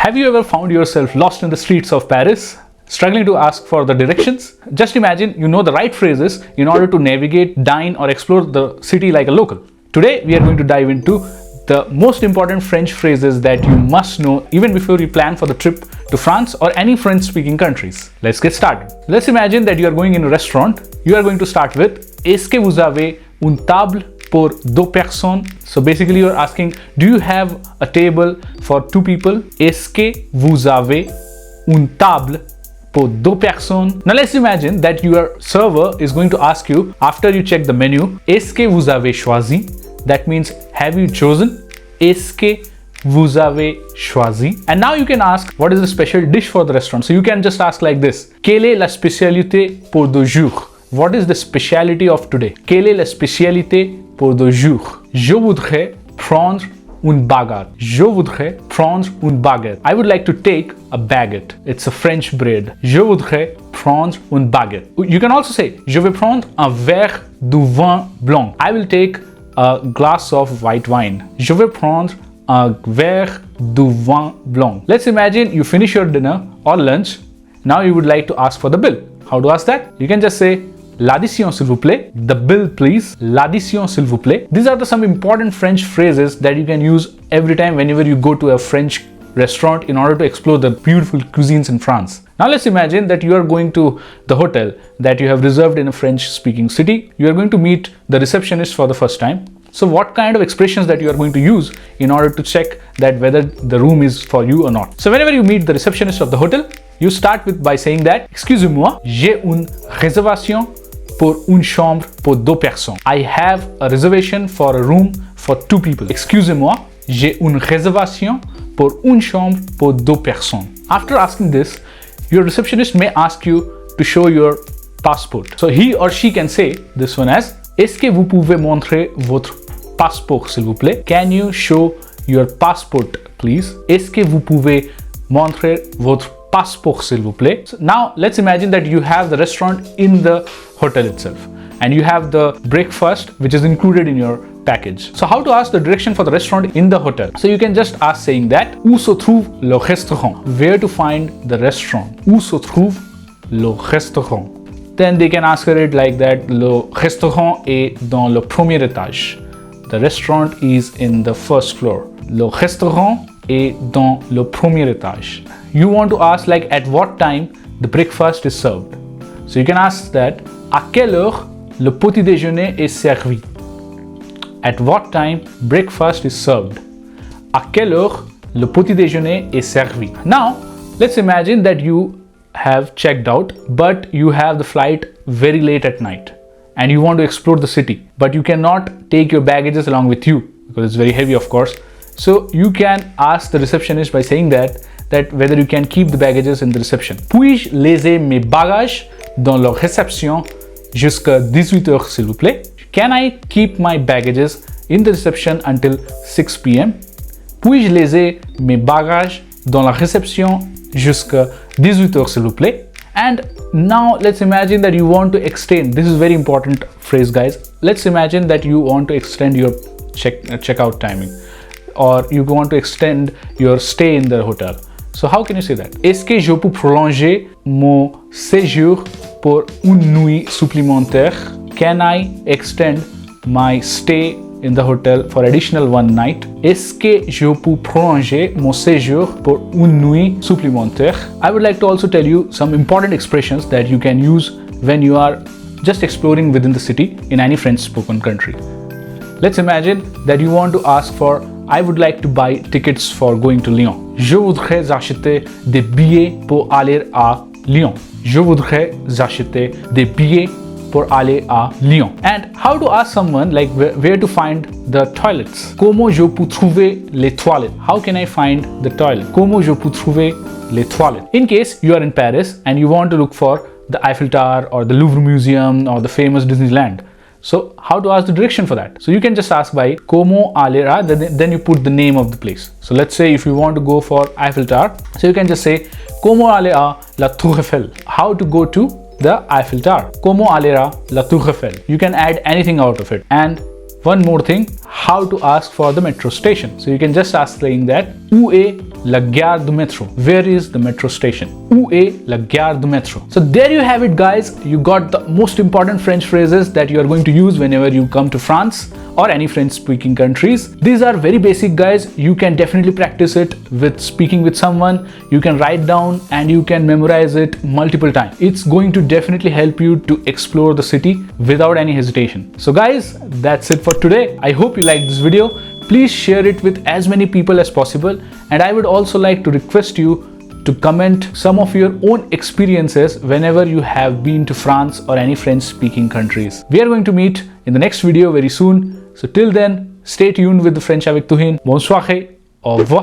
Have you ever found yourself lost in the streets of Paris, struggling to ask for the directions? Just imagine you know the right phrases in order to navigate, dine, or explore the city like a local. Today, we are going to dive into the most important French phrases that you must know even before you plan for the trip to France or any French-speaking countries. Let's get started. Let's imagine that you are going in a restaurant. You are going to start with Est-ce que vous avez une table pour deux personnes? So basically you're asking, do you have a table for two people? Est-ce que vous avez une table pour deux personnes? Now let's imagine that your server is going to ask you after you check the menu, Est-ce que vous avez choisi? That means, have you chosen? Est-ce que vous avez choisi? And now you can ask, what is the special dish for the restaurant? So you can just ask like this. Quelle est la spécialité pour deux jours? What is the speciality of today? Quelle est la spécialité pour deux jours? Je voudrais prendre une baguette. Je voudrais prendre une baguette. I would like to take a baguette. It's a French bread. Je voudrais prendre une baguette. You can also say, je vais prendre un verre de vin blanc. I will take a glass of white wine. Je vais prendre un verre de vin blanc. Let's imagine you finish your dinner or lunch. Now you would like to ask for the bill. How to ask that? You can just say, l'addition s'il vous plaît, the bill please, l'addition s'il vous plaît. These are some important French phrases that you can use every time whenever you go to a French restaurant in order to explore the beautiful cuisines in France. Now let's imagine that you are going to the hotel that you have reserved in a French-speaking city. You are going to meet the receptionist for the first time. So what kind of expressions that you are going to use in order to check that whether the room is for you or not? So whenever you meet the receptionist of the hotel, you start by saying that, excusez-moi, j'ai une réservation pour une chambre pour deux personnes. I have a reservation for a room for two people. Excusez-moi, j'ai une réservation pour une chambre pour deux personnes. After asking this, your receptionist may ask you to show your passport. So he or she can say this one as, est-ce que vous pouvez montrer votre passeport s'il vous plaît? Can you show your passport please? Est-ce que vous pouvez montrer votre passport s'il vous plaît? So now let's imagine that you have the restaurant in the hotel itself and you have the breakfast which is included in your package. So how to ask the direction for the restaurant in the hotel? So you can just ask saying that, où se trouve le restaurant? Where to find the restaurant? Où se trouve le restaurant? Then they can answer it like that, le restaurant est dans le premier étage. The restaurant is in the first floor. Le restaurant est dans le premier étage. You want to ask like at what time the breakfast is served. So you can ask that, à quelle heure le petit déjeuner est servi? At what time breakfast is served? À quelle heure le petit déjeuner est servi? Now, let's imagine that you have checked out, but you have the flight very late at night and you want to explore the city, but you cannot take your baggages along with you because it's very heavy, of course. So you can ask the receptionist by saying that whether you can keep the baggages in the reception. Puis-je laisser mes bagages dans la réception jusqu'à 18h s'il vous plaît? Can I keep my baggages in the reception until 6 p.m.? Puis-je laisser mes bagages dans la réception jusqu'à 18h s'il vous plaît? And now let's imagine that you want to extend. This is very important phrase, guys. Let's imagine that you want to extend your checkout timing, or you want to extend your stay in the hotel. So how can you say that? Est-ce que je peux prolonger mon séjour pour une nuit supplémentaire? Can I extend my stay in the hotel for additional one night? Est-ce que je peux prolonger mon séjour pour une nuit supplémentaire? I would like to also tell you some important expressions that you can use when you are just exploring within the city in any French-spoken country. Let's imagine that you want to ask for, I would like to buy tickets for going to Lyon. Je voudrais acheter des billets pour aller à Lyon. Je voudrais acheter des billets pour aller à Lyon. And how to ask someone like where to find the toilets? Comment je peux trouver les toilettes? How can I find the toilet? Comment je peux trouver les toilettes? In case you are in Paris and you want to look for the Eiffel Tower or the Louvre Museum or the famous Disneyland. So how to ask the direction for that? So you can just ask by comment aller à, then you put the name of the place. So let's say if you want to go for Eiffel Tower, so you can just say comment aller à la Tour Eiffel. How to go to the Eiffel Tower. Comment aller à la Tour Eiffel. You can add anything out of it. And one more thing, how to ask for the metro station. So you can just ask saying that, où est la gare du métro? Where is the metro station? Où est la gare du métro? So there you have it, guys. You got the most important French phrases that you are going to use whenever you come to France or any French speaking countries. These are very basic, guys. You can definitely practice it with speaking with someone. You can write down and you can memorize it multiple times. It's going to definitely help you to explore the city without any hesitation. So guys, that's it for today. I hope you liked this video. Please share it with as many people as possible, and I would also like to request you to comment some of your own experiences whenever you have been to France or any French speaking countries. We are going to meet in the next video very soon. So till then, stay tuned with the French avec Tuhin. Bonne soirée. Au revoir.